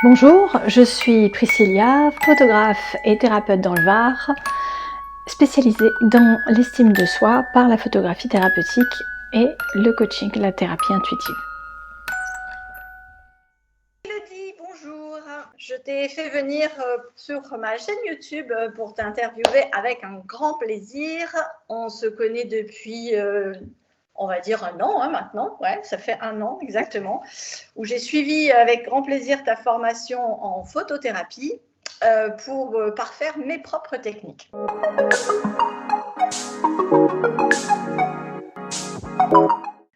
Bonjour, je suis Priscilla, photographe et thérapeute dans le Var, spécialisée dans l'estime de soi par la photographie thérapeutique et le coaching, la thérapie intuitive. Elodie, bonjour. Je t'ai fait venir sur ma chaîne YouTube pour t'interviewer avec un grand plaisir. On se connaît depuis, on va dire, un an maintenant. Ouais, ça fait un an exactement, où j'ai suivi avec grand plaisir ta formation en photothérapie pour parfaire mes propres techniques.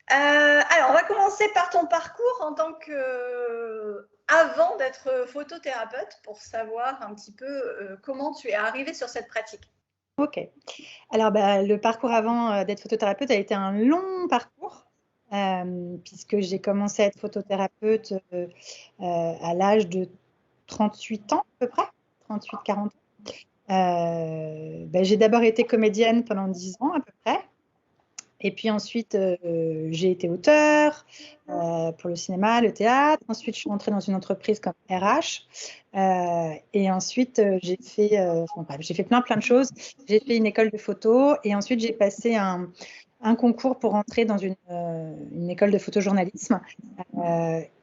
Alors, on va commencer par ton parcours en tant que avant d'être photothérapeute pour savoir un petit peu comment tu es arrivée sur cette pratique. Ok. Alors, le parcours avant d'être photothérapeute a été un long parcours puisque j'ai commencé à être photothérapeute à l'âge de 38 ans à peu près, 38-40 ans. J'ai d'abord été comédienne pendant 10 ans à peu près. Et puis ensuite, j'ai été auteur pour le cinéma, le théâtre. Ensuite, je suis rentrée dans une entreprise comme RH. Et ensuite, j'ai fait plein de choses. J'ai fait une école de photo et ensuite, j'ai passé un concours pour rentrer dans une école de photojournalisme.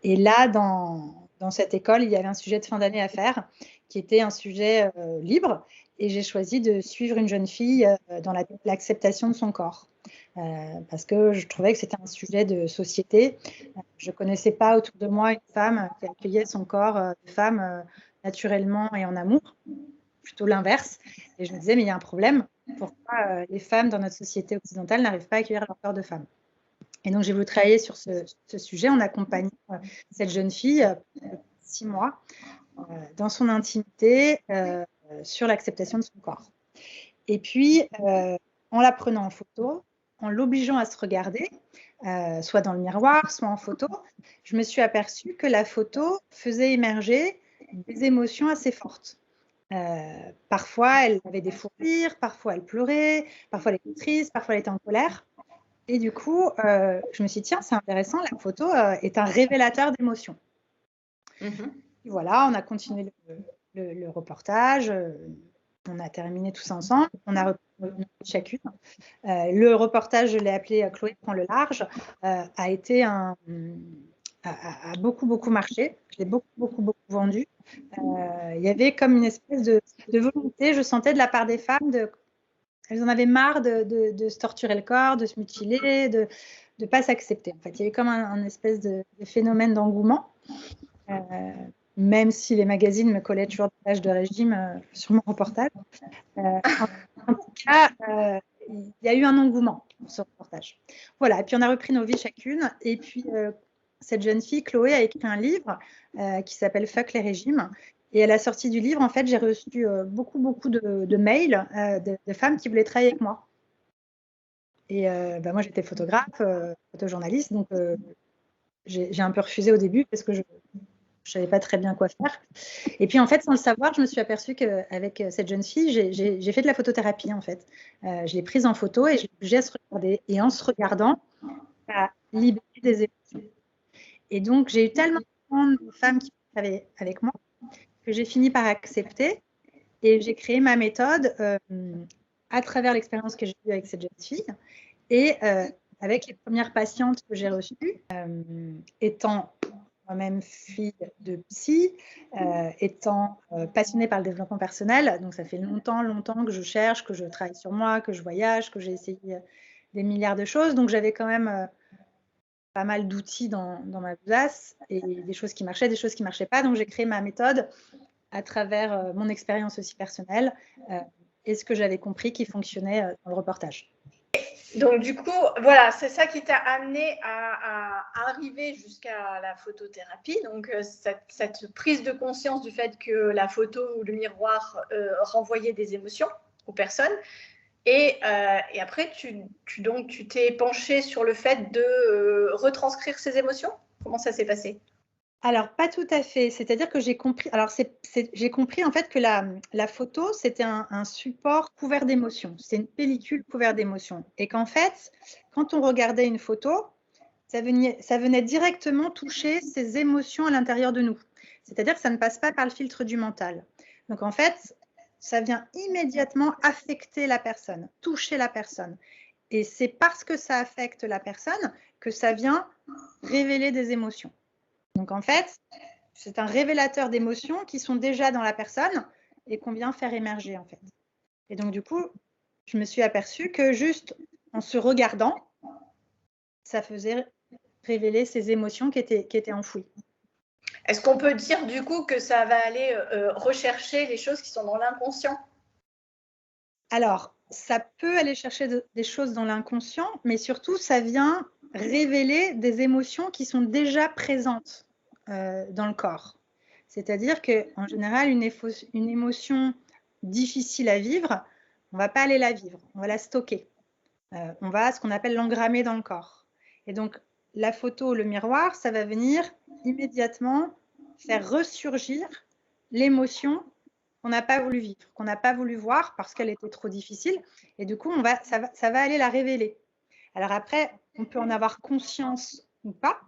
Et là, dans cette école, il y avait un sujet de fin d'année à faire qui était un sujet libre. Et j'ai choisi de suivre une jeune fille dans l'acceptation de son corps. Parce que je trouvais que c'était un sujet de société. Je ne connaissais pas autour de moi une femme qui accueillait son corps de femme naturellement et en amour, plutôt l'inverse. Et je me disais, mais il y a un problème. Pourquoi les femmes dans notre société occidentale n'arrivent pas à accueillir leur corps de femme? Et donc, j'ai voulu travailler sur ce sujet en accompagnant cette jeune fille 6 mois dans son intimité sur l'acceptation de son corps. Et puis, en la prenant en photo, en l'obligeant à se regarder, soit dans le miroir, soit en photo, je me suis aperçue que la photo faisait émerger des émotions assez fortes. Parfois, elle avait des fous rires, parfois elle pleurait, parfois elle était triste, parfois elle était en colère. Et du coup, je me suis dit, tiens, c'est intéressant, la photo est un révélateur d'émotions. Et voilà, on a continué le reportage, on a terminé tout ça ensemble, on a repris chacune. Le reportage, je l'ai appelé Chloé prend le large, a beaucoup marché. Je l'ai beaucoup vendu. Il y avait comme une espèce de volonté, je sentais de la part des femmes, elles en avaient marre de se torturer le corps, de se mutiler, de ne pas s'accepter. En fait, il y avait comme un espèce de phénomène d'engouement. Même si les magazines me collaient toujours des pages de régime sur mon reportage. En tout cas, il y a eu un engouement pour ce reportage. Voilà, et puis on a repris nos vies chacune. Et puis, cette jeune fille, Chloé, a écrit un livre qui s'appelle « Fuck les régimes ». Et à la sortie du livre, en fait, j'ai reçu beaucoup de mails de femmes qui voulaient travailler avec moi. Et moi, j'étais photographe, photojournaliste, donc j'ai un peu refusé au début parce que je ne savais pas très bien quoi faire. Et puis, en fait, sans le savoir, je me suis aperçue qu'avec cette jeune fille, j'ai fait de la photothérapie, en fait. Je l'ai prise en photo et je l'ai obligée à se regarder. Et en se regardant, ça a libéré des émotions. Et donc, j'ai eu tellement de femmes qui travaillaient avec moi que j'ai fini par accepter. Et j'ai créé ma méthode à travers l'expérience que j'ai eue avec cette jeune fille. Et avec les premières patientes que j'ai reçues, étant moi-même fille de psy, étant passionnée par le développement personnel, donc ça fait longtemps que je cherche, que je travaille sur moi, que je voyage, que j'ai essayé des milliards de choses, donc j'avais quand même pas mal d'outils dans ma besace et des choses qui marchaient, des choses qui ne marchaient pas, donc j'ai créé ma méthode à travers mon expérience aussi personnelle et ce que j'avais compris qui fonctionnait dans le reportage. Donc, du coup, voilà, c'est ça qui t'a amené à arriver jusqu'à la photothérapie. Donc, cette prise de conscience du fait que la photo ou le miroir renvoyait des émotions aux personnes. Et après, tu t'es penché sur le fait de retranscrire ces émotions. Comment ça s'est passé ? Alors, pas tout à fait. C'est-à-dire que j'ai compris. Alors, j'ai compris en fait que la photo, c'était un support couvert d'émotions. C'est une pellicule couverte d'émotions. Et qu'en fait, quand on regardait une photo, ça venait directement toucher ces émotions à l'intérieur de nous. C'est-à-dire que ça ne passe pas par le filtre du mental. Donc en fait, ça vient immédiatement affecter la personne, toucher la personne. Et c'est parce que ça affecte la personne que ça vient révéler des émotions. Donc en fait, c'est un révélateur d'émotions qui sont déjà dans la personne et qu'on vient faire émerger en fait. Et donc du coup, je me suis aperçue que juste en se regardant, ça faisait révéler ces émotions qui étaient enfouies. Est-ce qu'on peut dire du coup que ça va aller rechercher les choses qui sont dans l'inconscient? Alors, ça peut aller chercher des choses dans l'inconscient, mais surtout, ça vient révéler des émotions qui sont déjà présentes dans le corps. C'est-à-dire qu'en général, une émotion difficile à vivre, on ne va pas aller la vivre, on va la stocker. On va ce qu'on appelle l'engrammer dans le corps. Et donc, la photo, le miroir, ça va venir immédiatement faire ressurgir l'émotion qu'on n'a pas voulu vivre, qu'on n'a pas voulu voir parce qu'elle était trop difficile. Et du coup, ça va aller la révéler. Alors après, on peut en avoir conscience ou pas,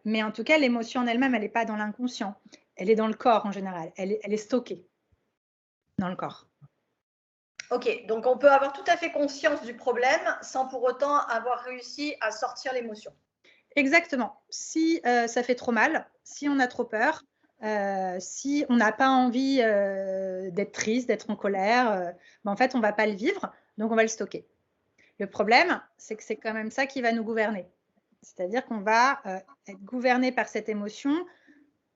mais en tout cas, l'émotion en elle-même, elle n'est pas dans l'inconscient. Elle est dans le corps en général. Elle est stockée dans le corps. Ok, donc on peut avoir tout à fait conscience du problème sans pour autant avoir réussi à sortir l'émotion. Exactement. Si ça fait trop mal, si on a trop peur, si on n'a pas envie d'être triste, d'être en colère, en fait, on ne va pas le vivre, donc on va le stocker. Le problème, c'est que c'est quand même ça qui va nous gouverner. C'est-à-dire qu'on va être gouverné par cette émotion,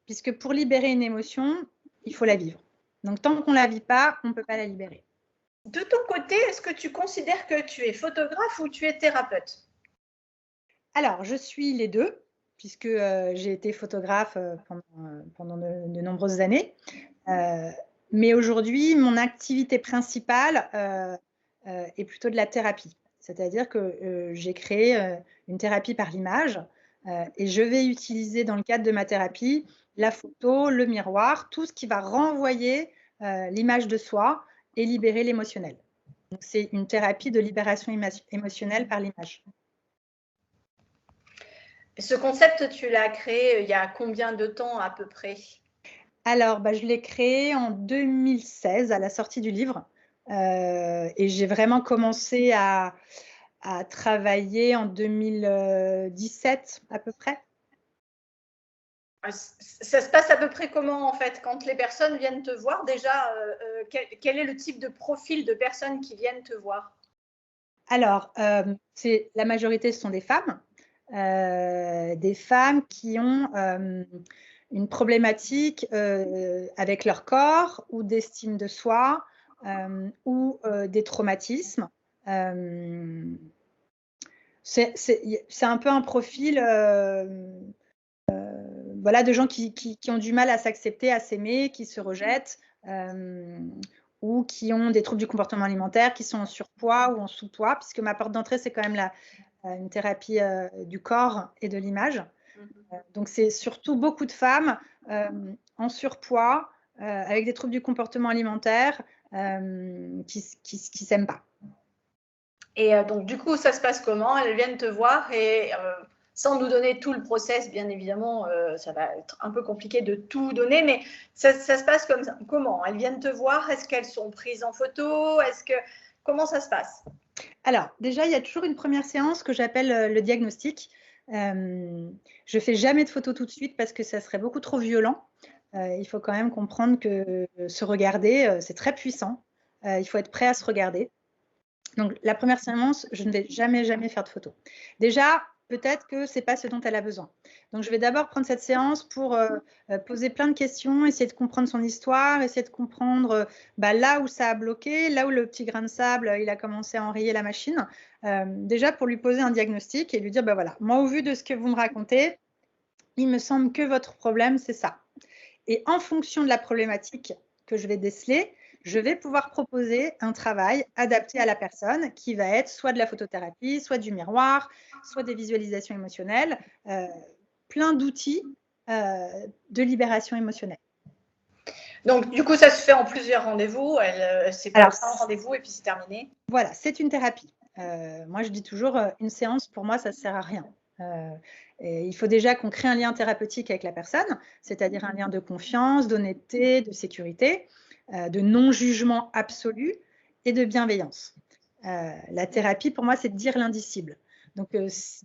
puisque pour libérer une émotion, il faut la vivre. Donc tant qu'on ne la vit pas, on ne peut pas la libérer. De ton côté, est-ce que tu considères que tu es photographe ou tu es thérapeute? Alors, je suis les deux, puisque j'ai été photographe pendant de nombreuses années. Mais aujourd'hui, mon activité principale est plutôt de la thérapie. C'est-à-dire que j'ai créé une thérapie par l'image et je vais utiliser dans le cadre de ma thérapie la photo, le miroir, tout ce qui va renvoyer l'image de soi et libérer l'émotionnel. Donc, c'est une thérapie de libération émotionnelle par l'image. Ce concept, tu l'as créé il y a combien de temps à peu près? Alors, je l'ai créé en 2016 à la sortie du livre et j'ai vraiment commencé à travailler en 2017 à peu près. Ça se passe à peu près comment en fait quand les personnes viennent te voir? Déjà, quel est le type de profil de personnes qui viennent te voir? Alors, la majorité, ce sont des femmes qui ont une problématique avec leur corps ou d'estime de soi ou des traumatismes. C'est un peu un profil de gens qui ont du mal à s'accepter, à s'aimer, qui se rejettent ou qui ont des troubles du comportement alimentaire, qui sont en surpoids ou en sous-poids, puisque ma porte d'entrée, c'est quand même une thérapie du corps et de l'image. Donc, c'est surtout beaucoup de femmes en surpoids, avec des troubles du comportement alimentaire, qui ne s'aiment pas. Et donc, du coup, ça se passe comment? Elles viennent te voir et sans nous donner tout le process, bien évidemment, ça va être un peu compliqué de tout donner, mais ça se passe comme ça. Comment? Elles viennent te voir? Est-ce qu'elles sont prises en photo? Comment ça se passe? Alors, déjà, il y a toujours une première séance que j'appelle le diagnostic. Je ne fais jamais de photos tout de suite parce que ça serait beaucoup trop violent. Il faut quand même comprendre que se regarder, c'est très puissant. Il faut être prêt à se regarder. Donc, la première séance, je ne vais jamais faire de photos. Déjà, peut-être que ce n'est pas ce dont elle a besoin. Donc, je vais d'abord prendre cette séance pour poser plein de questions, essayer de comprendre son histoire, essayer de comprendre là où ça a bloqué, là où le petit grain de sable, il a commencé à enrayer la machine. Déjà, pour lui poser un diagnostic et lui dire, voilà, moi, au vu de ce que vous me racontez, il me semble que votre problème, c'est ça. Et en fonction de la problématique que je vais déceler, je vais pouvoir proposer un travail adapté à la personne qui va être soit de la photothérapie, soit du miroir, soit des visualisations émotionnelles, plein d'outils de libération émotionnelle. Donc, du coup, ça se fait en plusieurs rendez-vous. C'est pas un rendez-vous et puis c'est terminé. Voilà, c'est une thérapie. Moi, je dis toujours, une séance, pour moi, ça ne sert à rien. Et il faut déjà qu'on crée un lien thérapeutique avec la personne, c'est-à-dire un lien de confiance, d'honnêteté, de sécurité, de non-jugement absolu et de bienveillance. La thérapie, pour moi, c'est de dire l'indicible. Donc,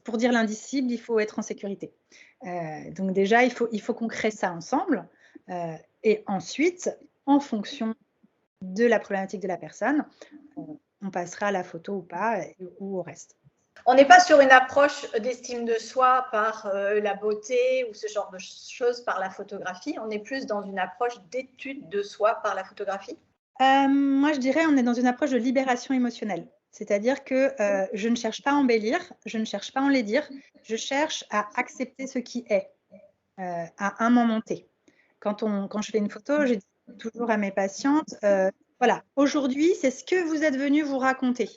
pour dire l'indicible, il faut être en sécurité. Donc déjà, il faut qu'on crée ça ensemble. Et ensuite, en fonction de la problématique de la personne, on passera à la photo ou pas, ou au reste. On n'est pas sur une approche d'estime de soi par la beauté ou ce genre de choses par la photographie. On est plus dans une approche d'étude de soi par la photographie. Moi, je dirais on est dans une approche de libération émotionnelle. C'est-à-dire que je ne cherche pas à embellir, je ne cherche pas à enlaidir, je cherche à accepter ce qui est à un moment T. Quand je fais une photo, je dis toujours à mes patientes, voilà, aujourd'hui, c'est ce que vous êtes venu vous raconter.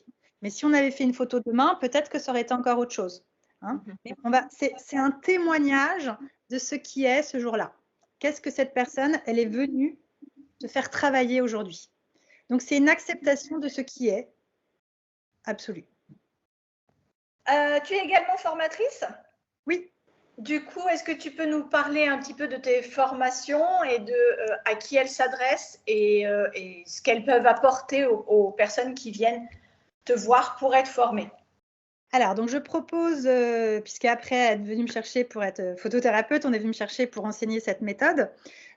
Mais si on avait fait une photo demain, peut-être que ça aurait été encore autre chose. Hein. C'est un témoignage de ce qui est ce jour-là. Qu'est-ce que cette personne, elle est venue te faire travailler aujourd'hui. Donc, c'est une acceptation de ce qui est absolu. Tu es également formatrice ? Oui. Du coup, est-ce que tu peux nous parler un petit peu de tes formations et de à qui elles s'adressent et ce qu'elles peuvent apporter aux personnes qui viennent te voir pour être formées ? Alors, donc je propose, puisqu'après être venu me chercher pour être photothérapeute, on est venu me chercher pour enseigner cette méthode.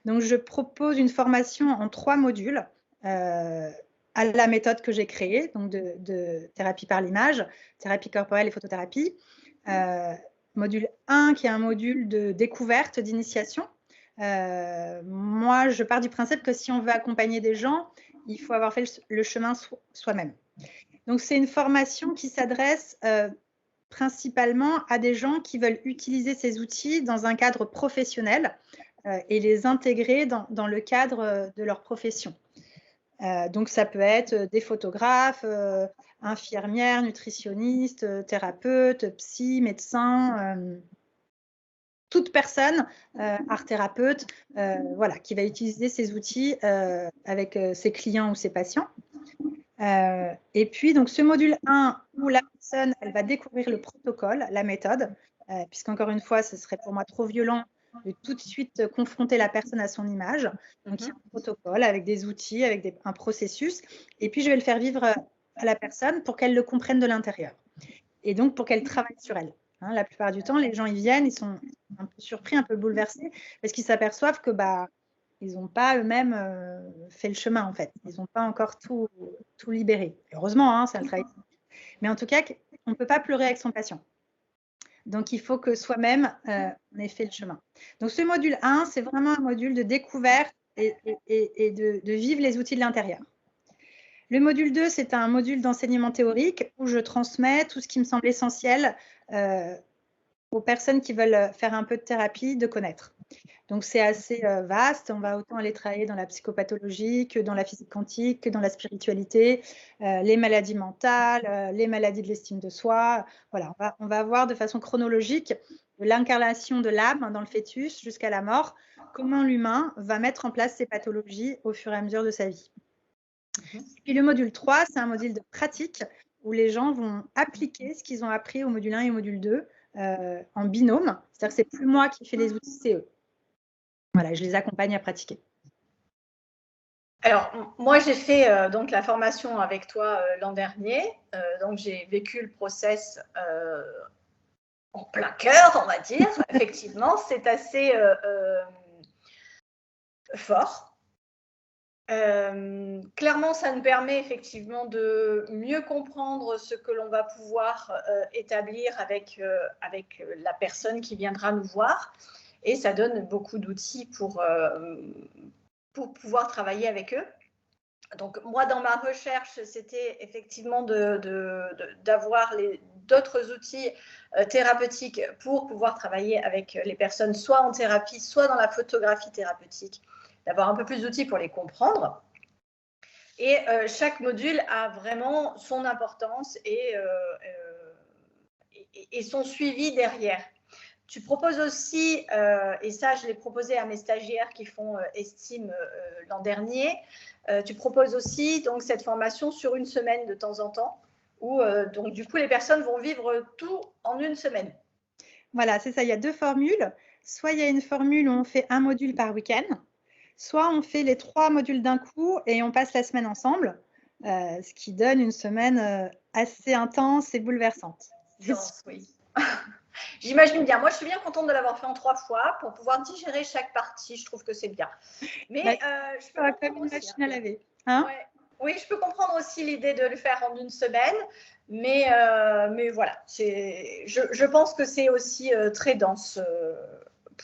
Donc, je propose une formation en 3 modules à la méthode que j'ai créée, donc de thérapie par l'image, thérapie corporelle et photothérapie. Module 1 qui est un module de découverte, d'initiation. Moi, je pars du principe que si on veut accompagner des gens, il faut avoir fait le chemin soi-même. Donc, c'est une formation qui s'adresse principalement à des gens qui veulent utiliser ces outils dans un cadre professionnel et les intégrer dans le cadre de leur profession. Donc, ça peut être des photographes, infirmières, nutritionnistes, thérapeutes, psy, médecins, toute personne, art thérapeute, voilà, qui va utiliser ces outils avec ses clients ou ses patients. Et puis, donc, ce module 1 où la personne, elle va découvrir le protocole, la méthode, puisqu'encore une fois, ce serait pour moi trop violent de tout de suite confronter la personne à son image. Donc, il y a un protocole avec des outils, avec un processus. Et puis, je vais le faire vivre à la personne pour qu'elle le comprenne de l'intérieur. Et donc, pour qu'elle travaille sur elle. Hein, la plupart du temps, les gens, ils viennent, ils sont un peu surpris, un peu bouleversés, parce qu'ils s'aperçoivent que ils n'ont pas eux-mêmes fait le chemin, en fait. Ils n'ont pas encore tout libéré. Heureusement, hein, c'est un travail. Mais en tout cas, on ne peut pas pleurer avec son patient. Donc, il faut que soi-même, on ait fait le chemin. Donc, ce module 1, c'est vraiment un module de découverte et de vivre les outils de l'intérieur. Le module 2, c'est un module d'enseignement théorique où je transmets tout ce qui me semble essentiel aux personnes qui veulent faire un peu de thérapie, de connaître. Donc, c'est assez vaste. On va autant aller travailler dans la psychopathologie que dans la physique quantique, que dans la spiritualité, les maladies mentales, les maladies de l'estime de soi. Voilà, on va voir de façon chronologique de l'incarnation de l'âme dans le fœtus jusqu'à la mort, comment l'humain va mettre en place ces pathologies au fur et à mesure de sa vie. Et puis, le module 3, c'est un module de pratique où les gens vont appliquer ce qu'ils ont appris au module 1 et au module 2 en binôme. C'est-à-dire que c'est plus moi qui fais les outils, c'est eux. Voilà, je les accompagne à pratiquer. Alors, moi, j'ai fait donc la formation avec toi l'an dernier. Donc, j'ai vécu le process en plein cœur, on va dire. Effectivement, c'est assez fort. Clairement, ça nous permet effectivement de mieux comprendre ce que l'on va pouvoir établir avec la personne qui viendra nous voir. Et ça donne beaucoup d'outils pour pouvoir travailler avec eux. Donc, moi, dans ma recherche, c'était effectivement d'avoir d'autres outils thérapeutiques pour pouvoir travailler avec les personnes, soit en thérapie, soit dans la photographie thérapeutique, d'avoir un peu plus d'outils pour les comprendre. Et chaque module a vraiment son importance et son suivi derrière. Tu proposes aussi, et ça je l'ai proposé à mes stagiaires qui font Estime l'an dernier, tu proposes aussi donc, cette formation sur une semaine de temps en temps, où donc, du coup les personnes vont vivre tout en une semaine. Voilà, c'est ça. Il y a 2 formules. Soit il y a une formule où on fait un module par week-end, soit on fait les 3 modules d'un coup et on passe la semaine ensemble, ce qui donne une semaine assez intense et bouleversante. Oui. J'imagine bien. Moi, je suis bien contente de l'avoir fait en 3 fois pour pouvoir digérer chaque partie. Je trouve que c'est bien. Mais je peux comme une machine à laver. Hein? Ouais. Oui, je peux comprendre aussi l'idée de le faire en une semaine, mais voilà, je pense que c'est aussi très dense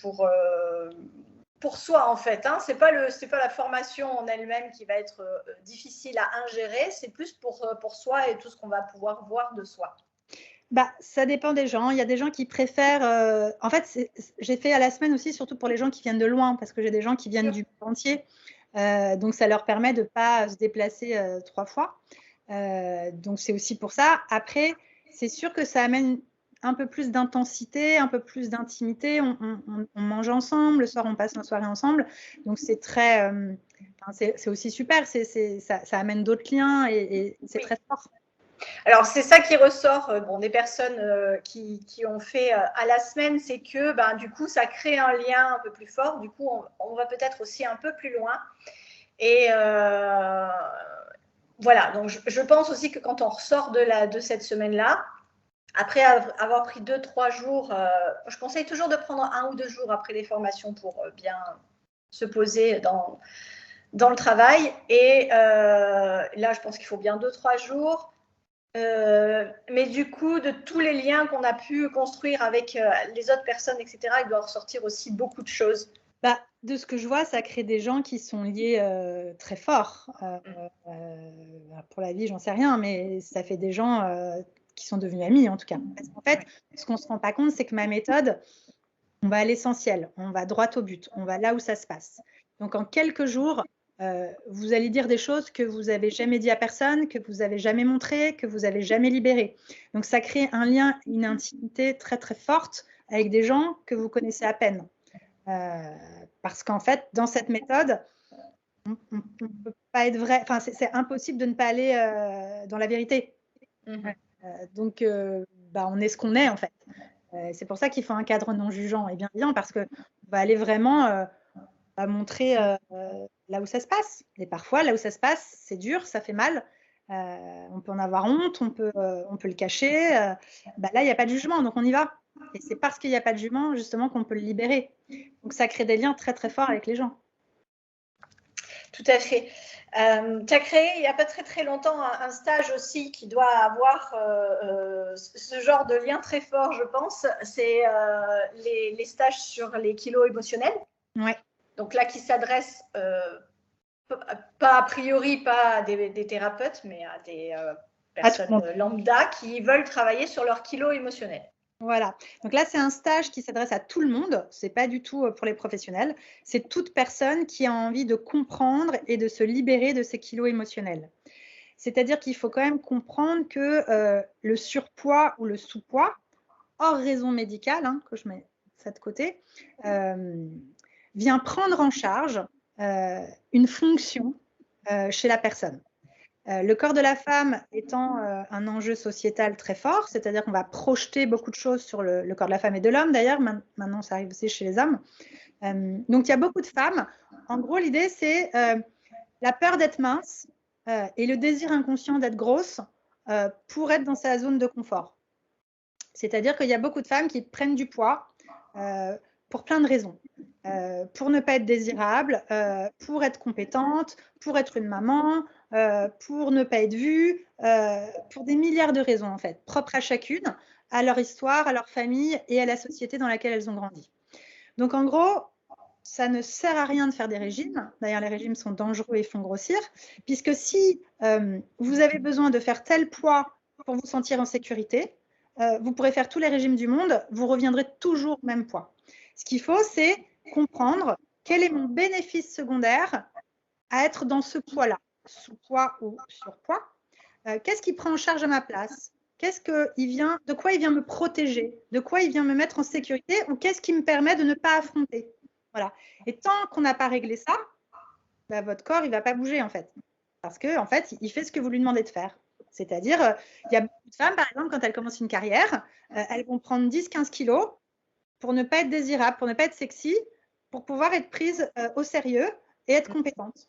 pour soi en fait. Hein. C'est pas la formation en elle-même qui va être difficile à ingérer, c'est plus pour soi et tout ce qu'on va pouvoir voir de soi. Bah, ça dépend des gens. Il y a des gens qui préfèrent. En fait, j'ai fait à la semaine aussi, surtout pour les gens qui viennent de loin, parce que j'ai des gens qui viennent du monde entier. Donc, ça leur permet de ne pas se déplacer 3 fois. Donc, c'est aussi pour ça. Après, c'est sûr que ça amène un peu plus d'intensité, un peu plus d'intimité. On mange ensemble, le soir, on passe la soirée ensemble. Donc, c'est très. C'est aussi super. Ça amène d'autres liens et c'est très fort. Alors, c'est ça qui ressort des personnes qui ont fait à la semaine, c'est que du coup, ça crée un lien un peu plus fort. Du coup, on va peut-être aussi un peu plus loin. Et voilà, donc je pense aussi que quand on ressort de cette semaine-là, après avoir pris 2-3 jours, je conseille toujours de prendre 1 ou 2 jours après les formations pour bien se poser dans le travail. Et là, je pense qu'il faut bien 2-3 jours. Mais du coup, de tous les liens qu'on a pu construire avec les autres personnes, etc., il doit ressortir aussi beaucoup de choses. De ce que je vois, ça crée des gens qui sont liés très forts. Pour la vie, j'en sais rien, mais ça fait des gens qui sont devenus amis, en tout cas. Parce qu'en fait, ce qu'on ne se rend pas compte, c'est que ma méthode, on va à l'essentiel, on va droit au but, on va là où ça se passe. Donc, en quelques jours, vous allez dire des choses que vous n'avez jamais dit à personne, que vous n'avez jamais montré, que vous n'avez jamais libéré. Donc, ça crée un lien, une intimité très, très forte avec des gens que vous connaissez à peine. Parce qu'en fait, dans cette méthode, on ne peut pas être vrai. Enfin, c'est impossible de ne pas aller dans la vérité. Donc, on est ce qu'on est, en fait. C'est pour ça qu'il faut un cadre non jugeant et bienveillant, parce qu'on va aller vraiment montrer là où ça se passe. Et parfois, là où ça se passe, c'est dur, ça fait mal. On peut en avoir honte, on peut le cacher. Là, il n'y a pas de jugement, donc on y va. Et c'est parce qu'il n'y a pas de jugement, justement, qu'on peut le libérer. Donc, ça crée des liens très, très forts avec les gens. Tout à fait. Tu as créé il n'y a pas très très longtemps un stage aussi qui doit avoir ce genre de lien très fort, je pense. C'est les stages sur les kilos émotionnels. Ouais. Donc là, qui s'adresse pas a priori pas à des thérapeutes, mais à des personnes lambda qui veulent travailler sur leurs kilos émotionnels. Voilà. Donc là, c'est un stage qui s'adresse à tout le monde. Ce n'est pas du tout pour les professionnels. C'est toute personne qui a envie de comprendre et de se libérer de ses kilos émotionnels. C'est-à-dire qu'il faut quand même comprendre que le surpoids ou le sous-poids, hors raison médicale, que je mets ça de côté, vient prendre en charge une fonction chez la personne. Le corps de la femme étant un enjeu sociétal très fort, c'est-à-dire qu'on va projeter beaucoup de choses sur le corps de la femme et de l'homme, d'ailleurs, maintenant ça arrive aussi chez les hommes. Donc il y a beaucoup de femmes. En gros, l'idée, c'est la peur d'être mince et le désir inconscient d'être grosse pour être dans sa zone de confort. C'est-à-dire qu'il y a beaucoup de femmes qui prennent du poids pour plein de raisons. Pour ne pas être désirable, pour être compétente, pour être une maman, pour ne pas être vue, pour des milliards de raisons en fait, propres à chacune, à leur histoire, à leur famille et à la société dans laquelle elles ont grandi. Donc en gros, ça ne sert à rien de faire des régimes. D'ailleurs, les régimes sont dangereux et font grossir, puisque si vous avez besoin de faire tel poids pour vous sentir en sécurité, vous pourrez faire tous les régimes du monde, vous reviendrez toujours au même poids. Ce qu'il faut, c'est comprendre quel est mon bénéfice secondaire à être dans ce poids-là, sous-poids ou surpoids. Qu'est-ce qui prend en charge à ma place? De quoi il vient me protéger? De quoi il vient me mettre en sécurité? Ou qu'est-ce qui me permet de ne pas affronter? Voilà. Et tant qu'on n'a pas réglé ça, votre corps, il ne va pas bouger en fait. Parce qu'en fait, il fait ce que vous lui demandez de faire. C'est-à-dire, il y a beaucoup de femmes, par exemple, quand elles commencent une carrière, elles vont prendre 10-15 kilos pour ne pas être désirable, pour ne pas être sexy, pour pouvoir être prise au sérieux et être compétente.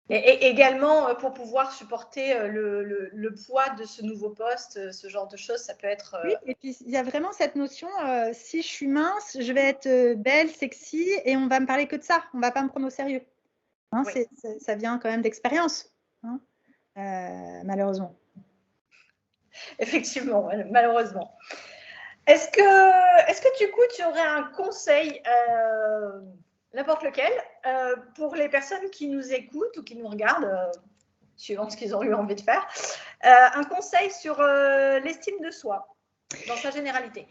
Et également, pour pouvoir supporter le poids de ce nouveau poste, ce genre de choses, ça peut être… Oui, et puis il y a vraiment cette notion, si je suis mince, je vais être belle, sexy, et on va me parler que de ça, on ne va pas me prendre au sérieux. Hein, Oui. ça vient quand même d'expérience, hein, malheureusement. Effectivement, malheureusement. Est-ce que du coup, tu aurais un conseil, n'importe lequel, pour les personnes qui nous écoutent ou qui nous regardent, suivant ce qu'ils ont eu envie de faire, un conseil sur l'estime de soi, dans sa généralité?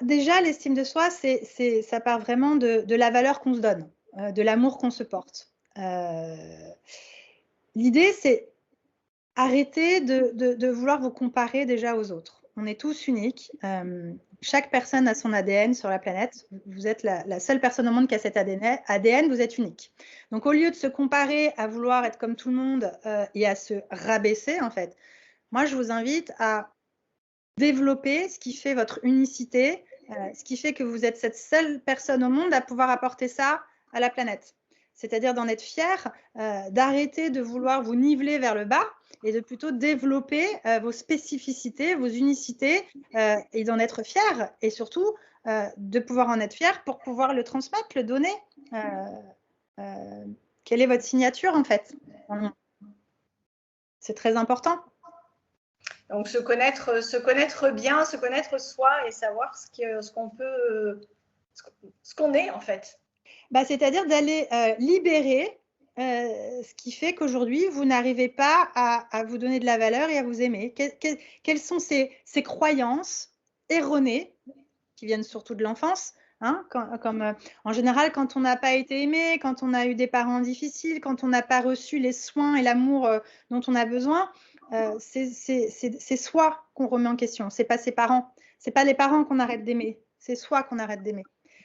Déjà, l'estime de soi, ça part vraiment de la valeur qu'on se donne, de l'amour qu'on se porte. L'idée, c'est arrêter de vouloir vous comparer déjà aux autres. On est tous uniques. Chaque personne a son ADN sur la planète. Vous êtes la seule personne au monde qui a cet ADN, vous êtes unique. Donc, au lieu de se comparer, à vouloir être comme tout le monde et à se rabaisser, en fait, moi, je vous invite à développer ce qui fait votre unicité, ce qui fait que vous êtes cette seule personne au monde à pouvoir apporter ça à la planète. C'est-à-dire d'en être fier, d'arrêter de vouloir vous niveler vers le bas et de plutôt développer vos spécificités, vos unicités et d'en être fier et surtout de pouvoir en être fier pour pouvoir le transmettre, le donner. Quelle est votre signature en fait? C'est très important. Donc, se connaître bien, se connaître soi et savoir ce qu'on est en fait. C'est-à-dire d'aller libérer ce qui fait qu'aujourd'hui, vous n'arrivez pas à vous donner de la valeur et à vous aimer. Quelles sont ces croyances erronées qui viennent surtout de l'enfance, hein, en général, quand on n'a pas été aimé, quand on a eu des parents difficiles, quand on n'a pas reçu les soins et l'amour dont on a besoin, c'est soi qu'on remet en question, c'est pas ses parents. C'est pas les parents qu'on arrête d'aimer, c'est soi qu'on arrête d'aimer.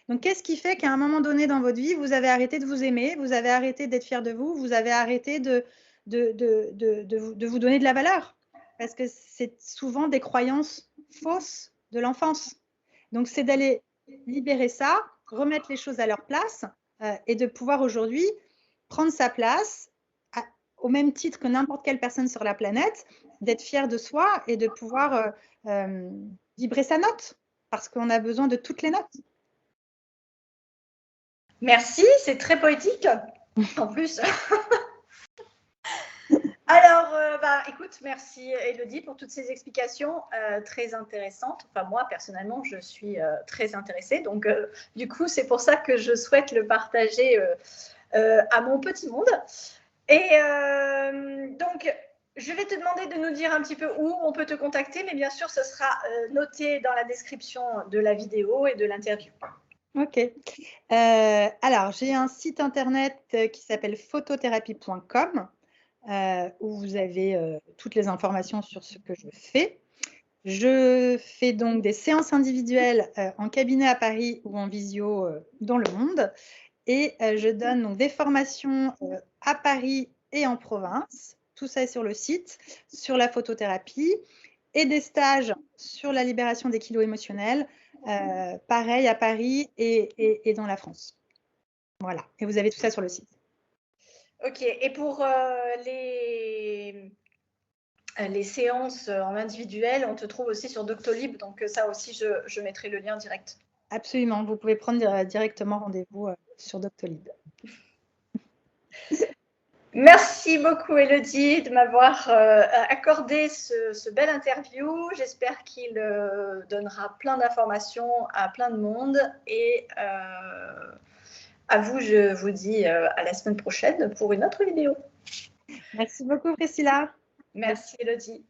Donc, qu'est-ce qui fait qu'à un moment donné dans votre vie, vous avez arrêté de vous aimer, vous avez arrêté d'être fier de vous, vous avez arrêté de vous donner de la valeur? Parce que c'est souvent des croyances fausses de l'enfance. Donc, c'est d'aller libérer ça, remettre les choses à leur place et de pouvoir aujourd'hui prendre sa place au même titre que n'importe quelle personne sur la planète, d'être fier de soi et de pouvoir vibrer sa note parce qu'on a besoin de toutes les notes. Merci, c'est très poétique en plus. Alors, écoute, merci Élodie pour toutes ces explications très intéressantes. Enfin, moi, personnellement, je suis très intéressée. Donc, du coup, c'est pour ça que je souhaite le partager à mon petit monde. Et donc, je vais te demander de nous dire un petit peu où on peut te contacter, mais bien sûr, ce sera noté dans la description de la vidéo et de l'interview. Ok. Alors, j'ai un site internet qui s'appelle photothérapie.com où vous avez toutes les informations sur ce que je fais. Je fais donc des séances individuelles en cabinet à Paris ou en visio dans le monde. Et je donne donc des formations à Paris et en province. Tout ça est sur le site, sur la photothérapie et des stages sur la libération des kilos émotionnels, pareil à Paris et dans la France. Voilà, et vous avez tout ça sur le site. Ok, et pour les séances en individuel, on te trouve aussi sur Doctolib, donc ça aussi, je mettrai le lien direct. Absolument, vous pouvez prendre directement rendez-vous sur Doctolib. Merci beaucoup Élodie de m'avoir accordé ce bel interview. J'espère qu'il donnera plein d'informations à plein de monde. Et à vous, je vous dis à la semaine prochaine pour une autre vidéo. Merci beaucoup Priscilla. Merci Élodie.